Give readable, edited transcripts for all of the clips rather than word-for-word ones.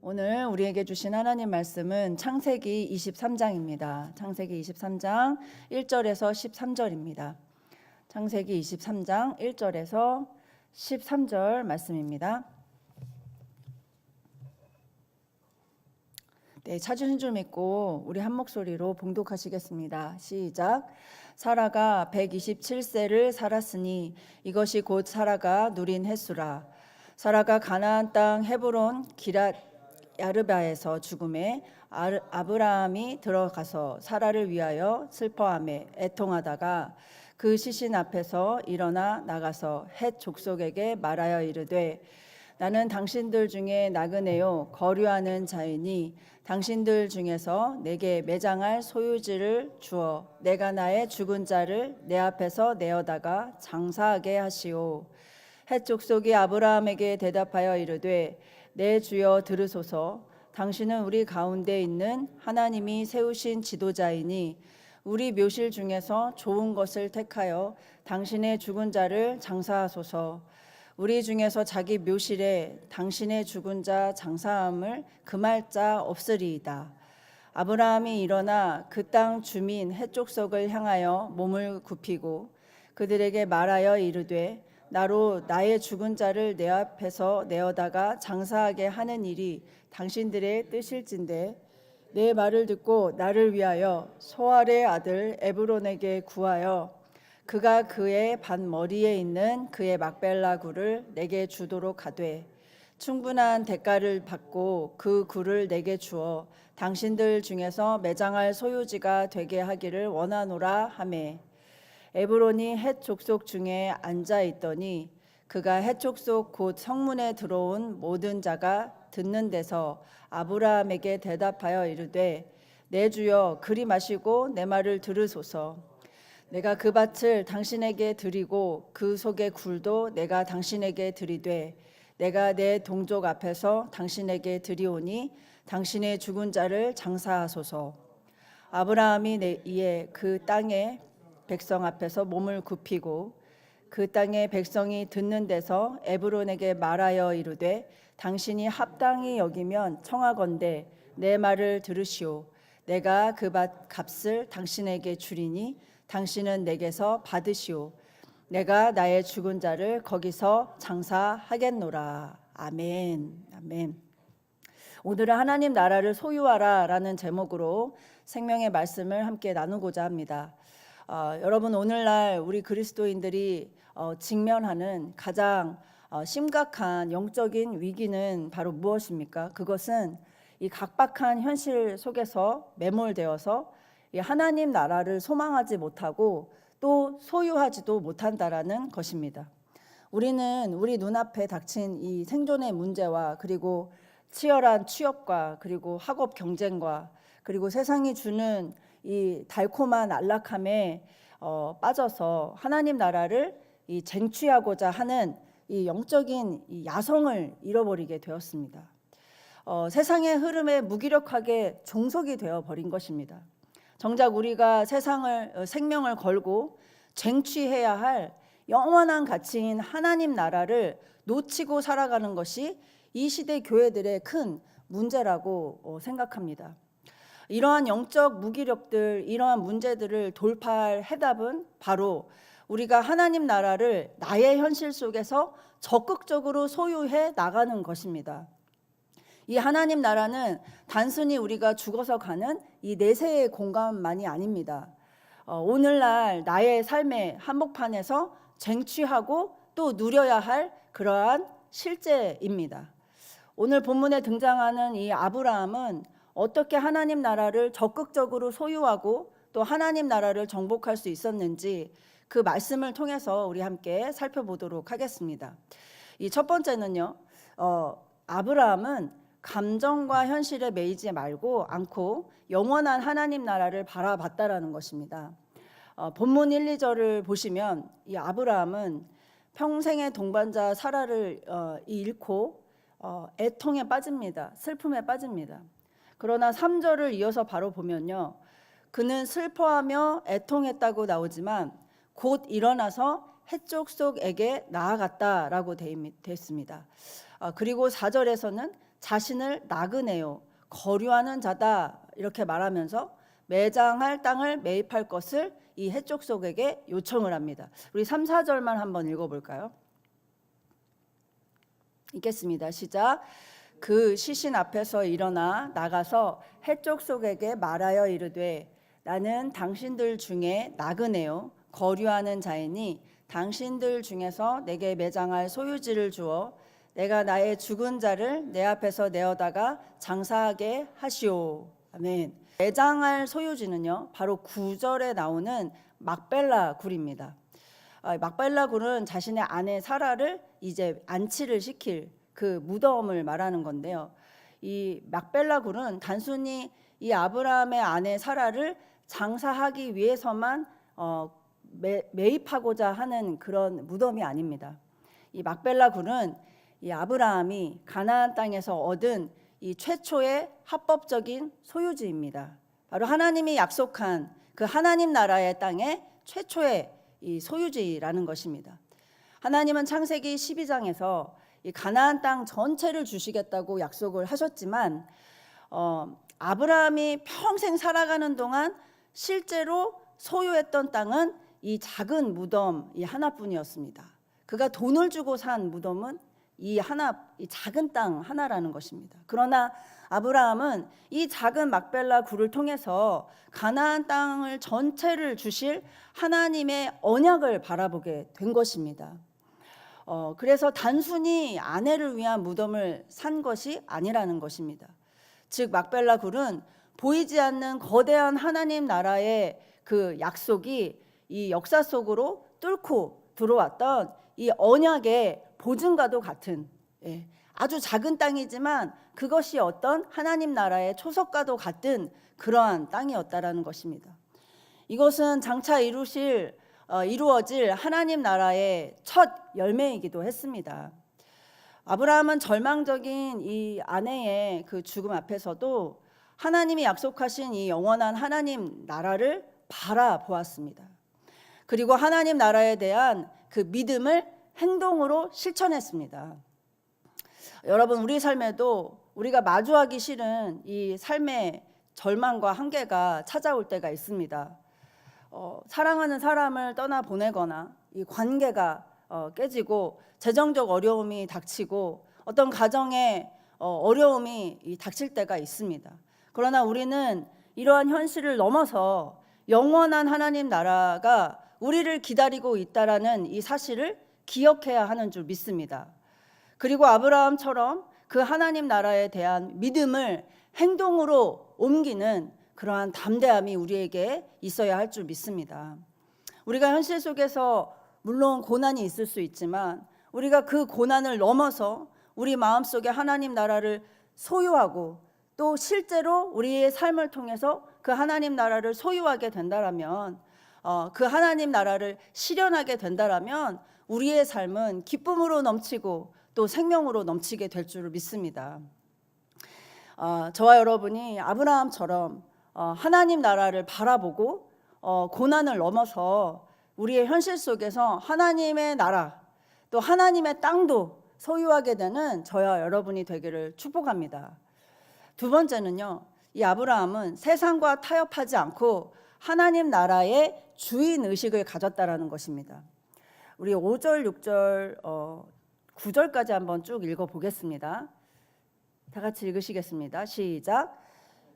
오늘 우리에게 주신 하나님 말씀은 창세기 23장입니다. 창세기 23장 1절에서 13절입니다. 창세기 23장 1절에서 13절 말씀입니다. 네, 찾으신 줄 믿고 우리 한 목소리로 봉독하시겠습니다. 시작. 사라가 127세를 살았으니 이것이 곧 사라가 누린 횟수라. 사라가 가나안 땅 헤브론 기랏 야르바에서 죽음에 아브라함이 들어가서 사라를 위하여 슬퍼하며 애통하다가 그 시신 앞에서 일어나 나가서 헷 족속에게 말하여 이르되 나는 당신들 중에 나그네요 거류하는 자이니 당신들 중에서 내게 매장할 소유지를 주어 내가 나의 죽은 자를 내 앞에서 내어다가 장사하게 하시오. 헷 족속이 아브라함에게 대답하여 이르되 내 주여 들으소서. 당신은 우리 가운데 있는 하나님이 세우신 지도자이니 우리 묘실 중에서 좋은 것을 택하여 당신의 죽은 자를 장사하소서. 우리 중에서 자기 묘실에 당신의 죽은 자 장사함을 금할 자 없으리이다. 아브라함이 일어나 그 땅 주민 헷 족속을 향하여 몸을 굽히고 그들에게 말하여 이르되 나로 나의 죽은 자를 내 앞에서 내어다가 장사하게 하는 일이 당신들의 뜻일진데 내 말을 듣고 나를 위하여 소알의 아들 에브론에게 구하여 그가 그의 밭머리에 있는 그의 막벨라 굴을 내게 주도록 하되 충분한 대가를 받고 그 굴을 내게 주어 당신들 중에서 매장할 소유지가 되게 하기를 원하노라 하매 에브론이 헷 족속 중에 앉아 있더니 그가 헷 족속 곧 성문에 들어온 모든 자가 듣는 데서 아브라함에게 대답하여 이르되 내 주여 그리 마시고 내 말을 들으소서. 내가 그 밭을 당신에게 드리고 그 속의 굴도 내가 당신에게 드리되 내가 내 동족 앞에서 당신에게 드리오니 당신의 죽은 자를 장사하소서. 아브라함이 이에 그 땅에 백성 앞에서 몸을 굽히고 그 땅의 백성이 듣는 데서 에브론에게 말하여 이르되 당신이 합당히 여기면 청하건대 내 말을 들으시오. 내가 그 밭 값을 당신에게 주리니 당신은 내게서 받으시오. 내가 나의 죽은 자를 거기서 장사하겠노라. 아멘. 아멘. 오늘은 하나님 나라를 소유하라 라는 제목으로 생명의 말씀을 함께 나누고자 합니다. 여러분, 오늘날 우리 그리스도인들이 직면하는 가장 심각한 영적인 위기는 바로 무엇입니까? 그것은 이 각박한 현실 속에서 매몰되어서 이 하나님 나라를 소망하지 못하고 또 소유하지도 못한다라는 것입니다. 우리는 우리 눈앞에 닥친 이 생존의 문제와 그리고 치열한 취업과 그리고 학업 경쟁과 그리고 세상이 주는 이 달콤한 안락함에 빠져서 하나님 나라를 이 쟁취하고자 하는 이 영적인 이 야성을 잃어버리게 되었습니다. 세상의 흐름에 무기력하게 종속이 되어 버린 것입니다. 정작 우리가 생명을 걸고 쟁취해야 할 영원한 가치인 하나님 나라를 놓치고 살아가는 것이 이 시대 교회들의 큰 문제라고 생각합니다. 이러한 영적 무기력들, 이러한 문제들을 돌파할 해답은 바로 우리가 하나님 나라를 나의 현실 속에서 적극적으로 소유해 나가는 것입니다. 이 하나님 나라는 단순히 우리가 죽어서 가는 이 내세의 공간만이 아닙니다. 오늘날 나의 삶의 한복판에서 쟁취하고 또 누려야 할 그러한 실제입니다. 오늘 본문에 등장하는 이 아브라함은 어떻게 하나님 나라를 적극적으로 소유하고 또 하나님 나라를 정복할 수 있었는지 그 말씀을 통해서 우리 함께 살펴보도록 하겠습니다. 이 첫 번째는요, 아브라함은 감정과 현실에 매이지 않고 영원한 하나님 나라를 바라봤다라는 것입니다. 본문 1, 2절을 보시면 이 아브라함은 평생의 동반자 사라를 잃고 애통에 빠집니다. 슬픔에 빠집니다. 그러나 3절을 이어서 바로 보면요, 그는 슬퍼하며 애통했다고 나오지만 곧 일어나서 헷 족속에게 나아갔다라고 되어 있습니다. 그리고 4절에서는 자신을 나그네요 거류하는 자다 이렇게 말하면서 매장할 땅을 매입할 것을 이 해족속에게 요청을 합니다. 우리 3, 4절만 한번 읽어볼까요? 읽겠습니다. 시작. 그 시신 앞에서 일어나 나가서 해족속에게 말하여 이르되 나는 당신들 중에 나그네요 거류하는 자이니 당신들 중에서 내게 매장할 소유지를 주어 내가 나의 죽은 자를 내 앞에서 내어다가 장사하게 하시오. 아멘. 매장할 소유지는요 바로 9절에 나오는 막벨라 굴입니다. 막벨라 굴은 자신의 아내 사라를 이제 안치를 시킬 그 무덤을 말하는 건데요. 이 막벨라 굴은 단순히 이 아브라함의 아내 사라를 장사하기 위해서만 매입하고자 하는 그런 무덤이 아닙니다. 이 막벨라 굴은 이 아브라함이 가나안 땅에서 얻은 이 최초의 합법적인 소유지입니다. 바로 하나님이 약속한 그 하나님 나라의 땅의 최초의 이 소유지라는 것입니다. 하나님은 창세기 12장에서 이 가나안 땅 전체를 주시겠다고 약속을 하셨지만 아브라함이 평생 살아가는 동안 실제로 소유했던 땅은 이 작은 무덤 이 하나뿐이었습니다. 그가 돈을 주고 산 무덤은 이 작은 땅 하나라는 것입니다. 그러나 아브라함은 이 작은 막벨라 굴을 통해서 가나안 땅을 전체를 주실 하나님의 언약을 바라보게 된 것입니다. 그래서 단순히 아내를 위한 무덤을 산 것이 아니라는 것입니다. 즉 막벨라 굴은 보이지 않는 거대한 하나님 나라의 그 약속이 이 역사 속으로 뚫고 들어왔던 이 언약의 보증과도 같은 아주 작은 땅이지만 그것이 어떤 하나님 나라의 초석과도 같은 그러한 땅이었다라는 것입니다. 이것은 장차 이루어질 하나님 나라의 첫 열매이기도 했습니다. 아브라함은 절망적인 이 아내의 그 죽음 앞에서도 하나님이 약속하신 이 영원한 하나님 나라를 바라보았습니다. 그리고 하나님 나라에 대한 그 믿음을 행동으로 실천했습니다. 여러분, 우리 삶에도 우리가 마주하기 싫은 이 삶의 절망과 한계가 찾아올 때가 있습니다. 사랑하는 사람을 떠나보내거나 이 관계가 깨지고 재정적 어려움이 닥치고 어떤 가정에 어려움이 닥칠 때가 있습니다. 그러나 우리는 이러한 현실을 넘어서 영원한 하나님 나라가 우리를 기다리고 있다라는 이 사실을 기억해야 하는 줄 믿습니다. 그리고 아브라함처럼 그 하나님 나라에 대한 믿음을 행동으로 옮기는 그러한 담대함이 우리에게 있어야 할 줄 믿습니다. 우리가 현실 속에서 물론 고난이 있을 수 있지만 우리가 그 고난을 넘어서 우리 마음속에 하나님 나라를 소유하고 또 실제로 우리의 삶을 통해서 그 하나님 나라를 소유하게 된다라면 그 하나님 나라를 실현하게 된다라면 우리의 삶은 기쁨으로 넘치고 또 생명으로 넘치게 될 줄 믿습니다. 저와 여러분이 아브라함처럼 하나님 나라를 바라보고 고난을 넘어서 우리의 현실 속에서 하나님의 나라 또 하나님의 땅도 소유하게 되는 저와 여러분이 되기를 축복합니다. 두 번째는요, 이 아브라함은 세상과 타협하지 않고 하나님 나라의 주인 의식을 가졌다라는 것입니다. 우리 5절, 6절, 9절까지 한번 쭉 읽어보겠습니다. 다 같이 읽으시겠습니다. 시작.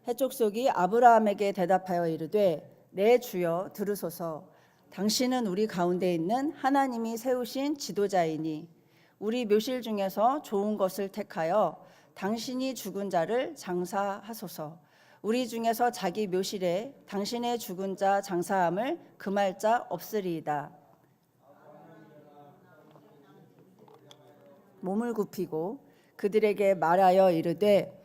해족속이 아브라함에게 대답하여 이르되 내 주여 들으소서. 당신은 우리 가운데 있는 하나님이 세우신 지도자이니 우리 묘실 중에서 좋은 것을 택하여 당신이 죽은 자를 장사하소서. 우리 중에서 자기 묘실에 당신의 죽은 자 장사함을 금할 자 없으리이다. 몸을 굽히고 그들에게 말하여 이르되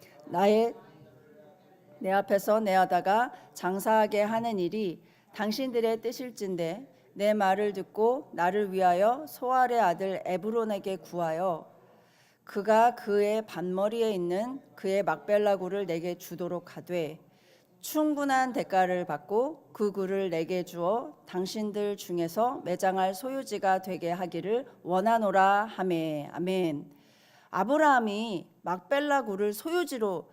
내 앞에서 내어다가 장사하게 하는 일이 당신들의 뜻일진데 내 말을 듣고 나를 위하여 소알의 아들 에브론에게 구하여 그가 그의 반머리에 있는 그의 막벨라 굴을 내게 주도록 하되 충분한 대가를 받고 그 굴을 내게 주어 당신들 중에서 매장할 소유지가 되게 하기를 원하노라 하매. 아멘. 아브라함이 막벨라 굴을 소유지로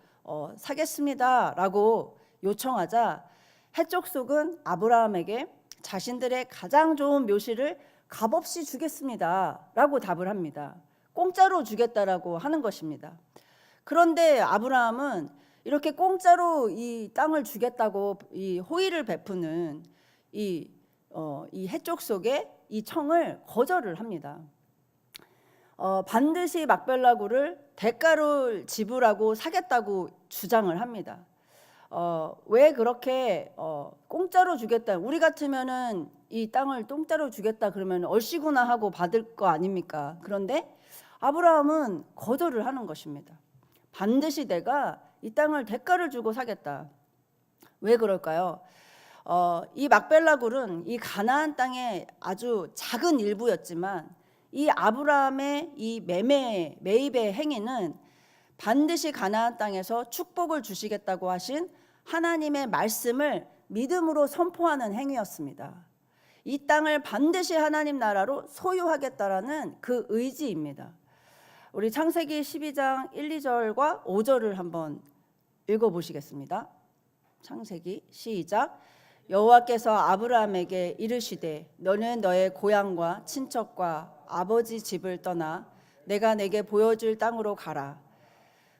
사겠습니다라고 요청하자 해족속은 아브라함에게 자신들의 가장 좋은 묘실을 값없이 주겠습니다라고 답을 합니다. 공짜로 주겠다라고 하는 것입니다. 그런데 아브라함은 이렇게 공짜로 이 땅을 주겠다고 이 호의를 베푸는 이 해족속의 이 청을 거절을 합니다. 반드시 막벨라 굴을 대가로 지불하고 사겠다고 주장을 합니다. 왜 그렇게 공짜로 주겠다, 우리 같으면은 이 땅을 공짜로 주겠다 그러면 얼씨구나 하고 받을 거 아닙니까? 그런데 아브라함은 거절을 하는 것입니다. 반드시 내가 이 땅을 대가를 주고 사겠다. 왜 그럴까요? 이 막벨라 굴은 이 가나안 땅의 아주 작은 일부였지만 이 아브라함의 이 매입의 행위는 반드시 가나안 땅에서 축복을 주시겠다고 하신 하나님의 말씀을 믿음으로 선포하는 행위였습니다. 이 땅을 반드시 하나님 나라로 소유하겠다라는 그 의지입니다. 우리 창세기 12장 1, 2절과 5절을 한번 읽어보시겠습니다. 창세기 시작. 여호와께서 아브라함에게 이르시되 너는 너의 고향과 친척과 아버지 집을 떠나 내가 내게 보여줄 땅으로 가라.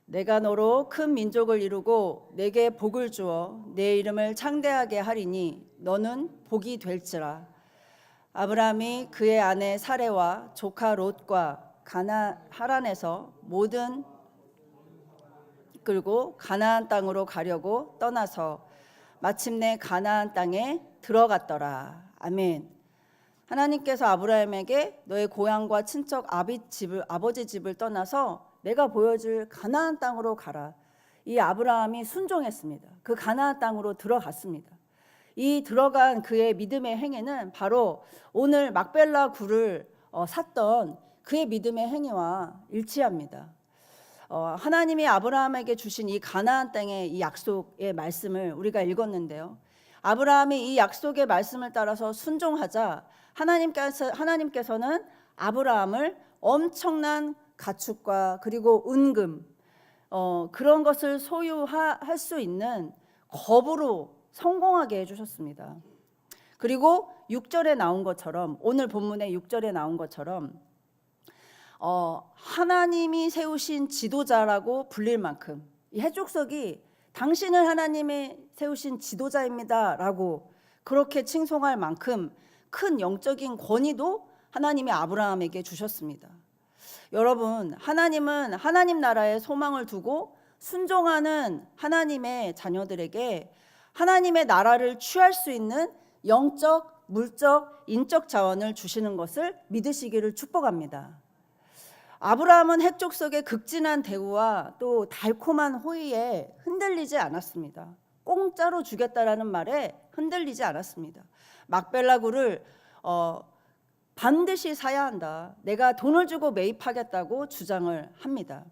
내가 너로 큰 민족을 이루고 내게 복을 주어 내 이름을 창대하게 하리니 너는 복이 될지라. 아브라함이 그의 아내 사레와 조카 롯과 하란에서 모든 끌고 가나안 땅으로 가려고 떠나서 마침내 가나안 땅에 들어갔더라. 아멘. 하나님께서 아브라함에게 너의 고향과 친척 아버지 집을 떠나서 내가 보여줄 가나안 땅으로 가라. 이 아브라함이 순종했습니다. 그 가나안 땅으로 들어갔습니다. 이 들어간 그의 믿음의 행위는 바로 오늘 막벨라 굴을 샀던 그의 믿음의 행위와 일치합니다. 하나님이 아브라함에게 주신 이 가나안 땅의 이 약속의 말씀을 우리가 읽었는데요. 아브라함이 이 약속의 말씀을 따라서 순종하자 하나님께서는 아브라함을 엄청난 가축과 그리고 은금 그런 것을 소유할 수 있는 겁으로 성공하게 해주셨습니다. 그리고 6절에 나온 것처럼, 오늘 본문의 6절에 나온 것처럼 하나님이 세우신 지도자라고 불릴 만큼 이 해족속이 당신은 하나님이 세우신 지도자입니다 라고 그렇게 칭송할 만큼 큰 영적인 권위도 하나님이 아브라함에게 주셨습니다. 여러분, 하나님은 하나님 나라에 소망을 두고 순종하는 하나님의 자녀들에게 하나님의 나라를 취할 수 있는 영적, 물적, 인적 자원을 주시는 것을 믿으시기를 축복합니다. 아브라함은 해족속의 극진한 대우와 또 달콤한 호의에 흔들리지 않았습니다. 공짜로 주겠다라는 말에 흔들리지 않았습니다. 막벨라 굴을 반드시 사야 한다. 내가 돈을 주고 매입하겠다고 주장을 합니다.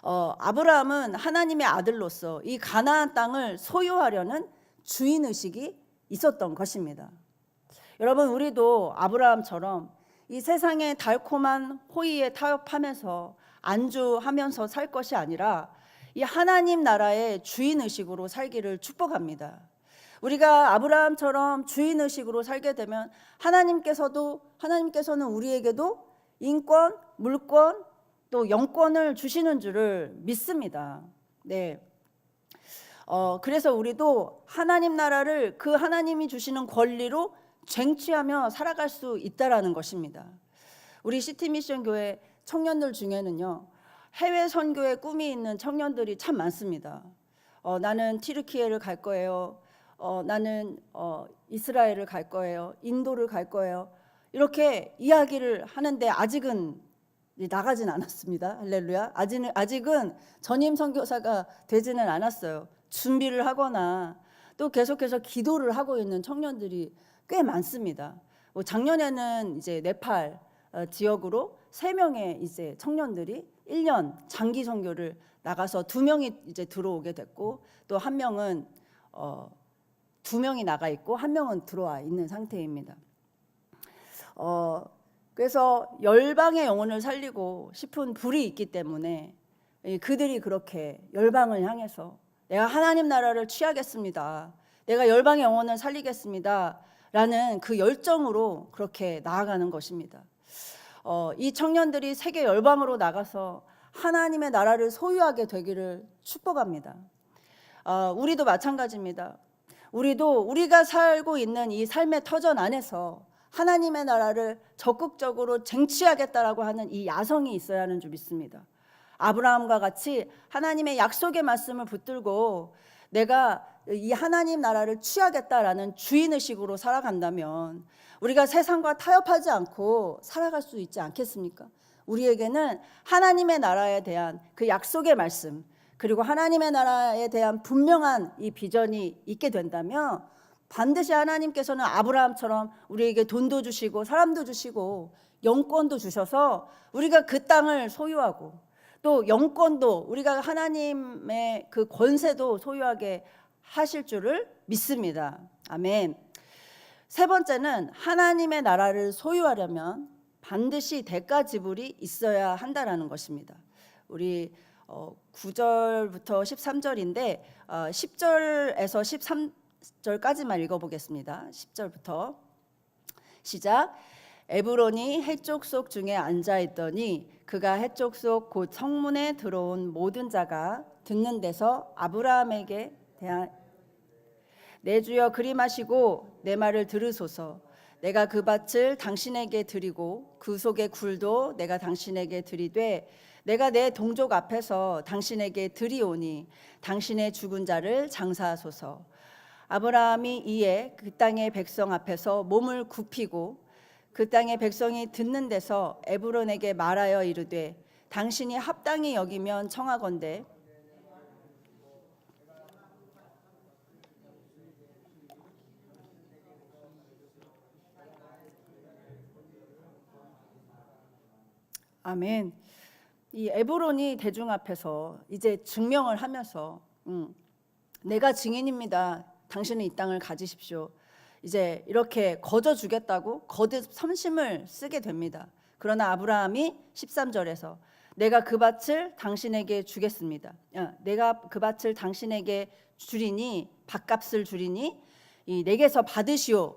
아브라함은 하나님의 아들로서 이 가나안 땅을 소유하려는 주인의식이 있었던 것입니다. 여러분, 우리도 아브라함처럼 이 세상의 달콤한 호의에 타협하면서 안주하면서 살 것이 아니라 이 하나님 나라의 주인의식으로 살기를 축복합니다. 우리가 아브라함처럼 주인의식으로 살게 되면 하나님께서는 우리에게도 인권, 물권, 또 영권을 주시는 줄을 믿습니다. 네. 그래서 우리도 하나님 나라를 그 하나님이 주시는 권리로 쟁취하며 살아갈 수 있다라는 것입니다. 우리 시티미션 교회 청년들 중에는요, 해외 선교에 꿈이 있는 청년들이 참 많습니다. 나는 튀르키예를 갈 거예요. 나는 이스라엘을 갈 거예요. 인도를 갈 거예요. 이렇게 이야기를 하는데 아직은 나가진 않았습니다. 할렐루야. 아직은 전임 선교사가 되지는 않았어요. 준비를 하거나 또 계속해서 기도를 하고 있는 청년들이 꽤 많습니다. 작년에는 이제 네팔 지역으로 3명의 이제 청년들이 1년 장기 선교를 나가서 2명이 이제 들어오게 됐고, 또 1명은 2명이 나가 있고 1명은 들어와 있는 상태입니다. 그래서 열방의 영혼을 살리고 싶은 불이 있기 때문에 그들이 그렇게 열방을 향해서 내가 하나님 나라를 취하겠습니다, 내가 열방의 영혼을 살리겠습니다 라는 그 열정으로 그렇게 나아가는 것입니다. 이 청년들이 세계 열방으로 나가서 하나님의 나라를 소유하게 되기를 축복합니다. 우리도 마찬가지입니다. 우리도 우리가 살고 있는 이 삶의 터전 안에서 하나님의 나라를 적극적으로 쟁취하겠다라고 하는 이 야성이 있어야 하는 줄 믿습니다. 아브라함과 같이 하나님의 약속의 말씀을 붙들고 내가 이 하나님 나라를 취하겠다라는 주인의식으로 살아간다면 우리가 세상과 타협하지 않고 살아갈 수 있지 않겠습니까? 우리에게는 하나님의 나라에 대한 그 약속의 말씀, 그리고 하나님의 나라에 대한 분명한 이 비전이 있게 된다면 반드시 하나님께서는 아브라함처럼 우리에게 돈도 주시고 사람도 주시고 영권도 주셔서 우리가 그 땅을 소유하고 또 영권도 우리가 하나님의 그 권세도 소유하게 하실 줄을 믿습니다. 아멘. 세 번째는 하나님의 나라를 소유하려면 반드시 대가 지불이 있어야 한다라는 것입니다. 우리 9절부터 13절인데 10절에서 13절까지만 읽어보겠습니다. 10절부터 시작. 에브론이 해쪽 속 중에 앉아있더니 그가 해쪽 속 곧 성문에 들어온 모든 자가 듣는 데서 아브라함에게 대한 내 주여 그리마시고 내 말을 들으소서. 내가 그 밭을 당신에게 드리고 그 속의 굴도 내가 당신에게 드리되 내가 내 동족 앞에서 당신에게 드리오니 당신의 죽은 자를 장사하소서. 아브라함이 이에 그 땅의 백성 앞에서 몸을 굽히고 그 땅의 백성이 듣는 데서 에브론에게 말하여 이르되 당신이 합당히 여기면 청하건대 아멘. 이 에브론이 대중 앞에서 이제 증명을 하면서 내가 증인입니다. 당신은 이 땅을 가지십시오. 이제 이렇게 거저 주겠다고 거듭 선심을 쓰게 됩니다. 그러나 아브라함이 13절에서 내가 그 밭을 당신에게 주겠습니다. 내가 그 밭을 당신에게 주리니 밭값을 주리니 내게서 받으시오.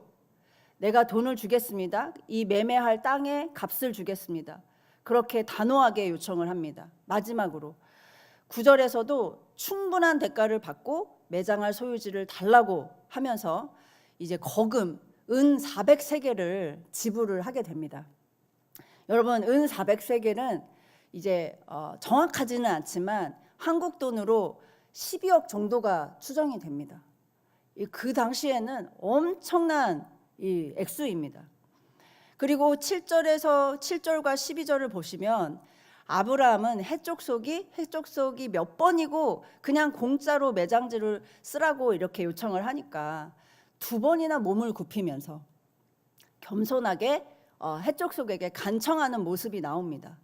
내가 돈을 주겠습니다. 이 매매할 땅의 값을 주겠습니다. 그렇게 단호하게 요청을 합니다. 마지막으로 9절에서도 충분한 대가를 받고 매장할 소유지를 달라고 하면서 이제 거금 은 400세겔을 지불을 하게 됩니다. 여러분, 은 400세겔은 이제 정확하지는 않지만 한국 돈으로 12억 정도가 추정이 됩니다. 그 당시에는 엄청난 이 액수입니다. 그리고 7절과 12절을 보시면 아브라함은 해쪽 속이 몇 번이고 그냥 공짜로 매장지를 쓰라고 이렇게 요청을 하니까 2번이나 몸을 굽히면서 겸손하게 해쪽 속에게 간청하는 모습이 나옵니다.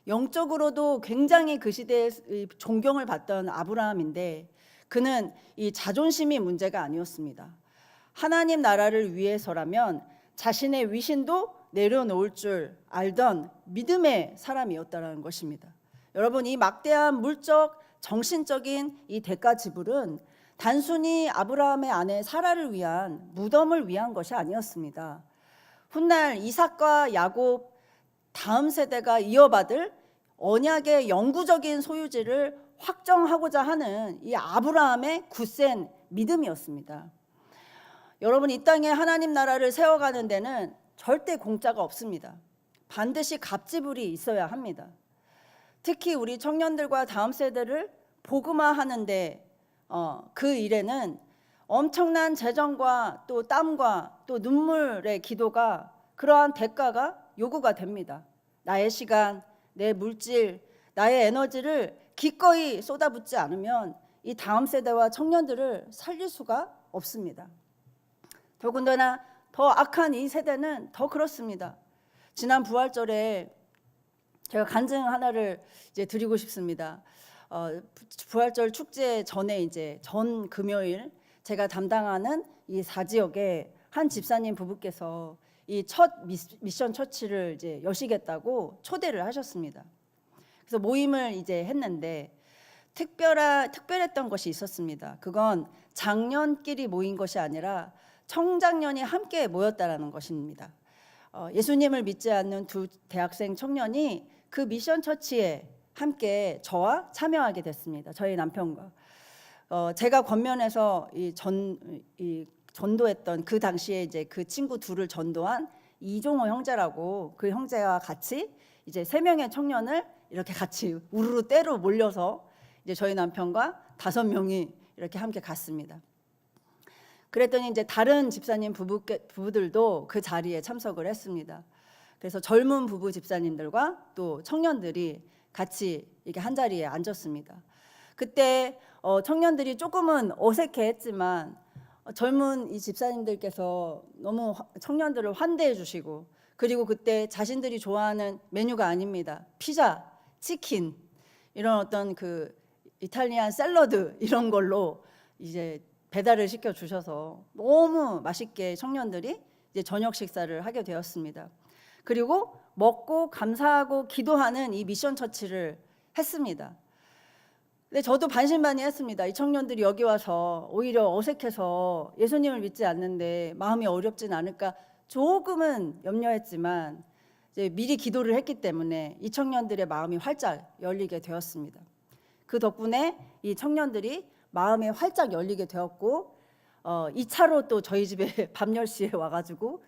영적으로도 굉장히 그 시대에 존경을 받던 아브라함인데 그는 이 자존심이 문제가 아니었습니다. 하나님 나라를 위해서라면 자신의 위신도 내려놓을 줄 알던 믿음의 사람이었다는 것입니다. 여러분, 이 막대한 물적, 정신적인 이 대가 지불은 단순히 아브라함의 아내 사라를 위한 무덤을 위한 것이 아니었습니다. 훗날 이삭과 야곱 다음 세대가 이어받을 언약의 영구적인 소유지를 확정하고자 하는 이 아브라함의 굳센 믿음이었습니다. 여러분, 이 땅에 하나님 나라를 세워가는 데는 절대 공짜가 없습니다. 반드시 값지불이 있어야 합니다. 특히 우리 청년들과 다음 세대를 복음화하는데 그 일에는 엄청난 재정과 또 땀과 또 눈물의 기도가 그러한 대가가 요구가 됩니다. 나의 시간, 내 물질, 나의 에너지를 기꺼이 쏟아붓지 않으면 이 다음 세대와 청년들을 살릴 수가 없습니다. 더군다나 더 악한 이 세대는 더 그렇습니다. 지난 부활절에 제가 간증 하나를 이제 드리고 싶습니다. 부활절 축제 전에 이제 전 금요일 제가 담당하는 이 4지역에 한 집사님 부부께서 이 첫 미션 처치를 이제 여시겠다고 초대를 하셨습니다. 그래서 모임을 이제 했는데 특별했던 것이 있었습니다. 그건 장년끼리 모인 것이 아니라 청장년이 함께 모였다라는 것입니다. 예수님을 믿지 않는 두 대학생 청년이 그 미션 처치에 함께 저와 참여하게 됐습니다. 저희 남편과 제가 권면해서 전도했던 그 당시에 이제 그 친구 둘을 전도한 이종호 형제라고, 그 형제와 같이 이제 3명의 청년을 이렇게 같이 우르르 때로 몰려서 이제 저희 남편과 5명이 이렇게 함께 갔습니다. 그랬더니 이제 다른 집사님 부부들도 그 자리에 참석을 했습니다. 그래서 젊은 부부 집사님들과 또 청년들이 같이 이렇게 한 자리에 앉았습니다. 그때 청년들이 조금은 어색해했지만 젊은 이 집사님들께서 너무 청년들을 환대해 주시고, 그리고 그때 자신들이 좋아하는 메뉴가 아닙니다. 피자, 치킨, 이런 어떤 그 이탈리안 샐러드 이런 걸로 이제 배달을 시켜 주셔서 너무 맛있게 청년들이 이제 저녁 식사를 하게 되었습니다. 그리고 먹고 감사하고 기도하는 이 미션 처치를 했습니다. 근데 저도 반신반의했습니다. 이 청년들이 여기 와서 오히려 어색해서 예수님을 믿지 않는데 마음이 어렵진 않을까 조금은 염려했지만, 이제 미리 기도를 했기 때문에 이 청년들의 마음이 활짝 열리게 되었습니다. 그 덕분에 이 청년들이 마음이 활짝 열리게 되었고, 2차로 또 저희 집에 밤 10시에 와가지고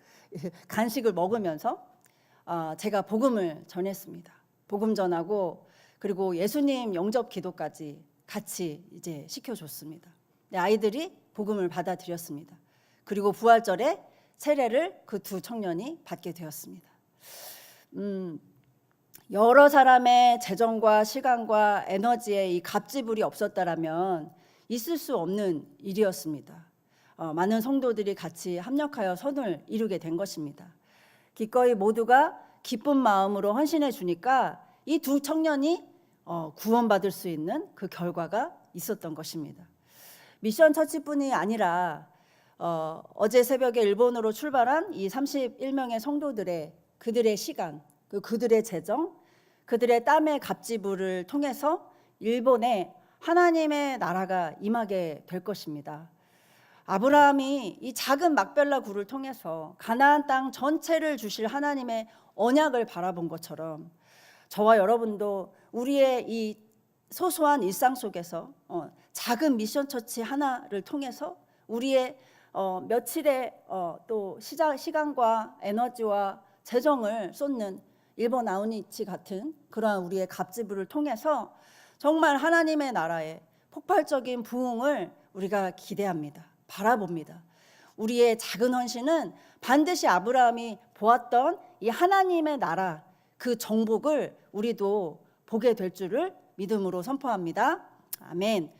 간식을 먹으면서 제가 복음을 전했습니다. 복음 전하고, 그리고 예수님 영접 기도까지 같이 이제 시켜줬습니다. 아이들이 복음을 받아들였습니다. 그리고 부활절에 세례를 그 두 청년이 받게 되었습니다. 여러 사람의 재정과 시간과 에너지에 이 갑지불이 없었다라면 있을 수 없는 일이었습니다. 많은 성도들이 같이 합력하여 선을 이루게 된 것입니다. 기꺼이 모두가 기쁜 마음으로 헌신해 주니까 이 두 청년이 구원받을 수 있는 그 결과가 있었던 것입니다. 미션 처치뿐이 아니라 어제 새벽에 일본으로 출발한 이 31명의 성도들의 그들의 시간, 그들의 재정, 그들의 땀의 갑지불을 통해서 일본에 하나님의 나라가 임하게 될 것입니다. 아브라함이 이 작은 막벨라 굴을 통해서 가나안 땅 전체를 주실 하나님의 언약을 바라본 것처럼 저와 여러분도 우리의 이 소소한 일상 속에서 작은 미션 처치 하나를 통해서 우리의 며칠의 또 시간과 에너지와 재정을 쏟는 일본 아우니치 같은 그러한 우리의 갑지불을 통해서 정말 하나님의 나라의 폭발적인 부흥을 우리가 기대합니다. 바라봅니다. 우리의 작은 헌신은 반드시 아브라함이 보았던 이 하나님의 나라, 그 정복을 우리도 보게 될 줄을 믿음으로 선포합니다. 아멘.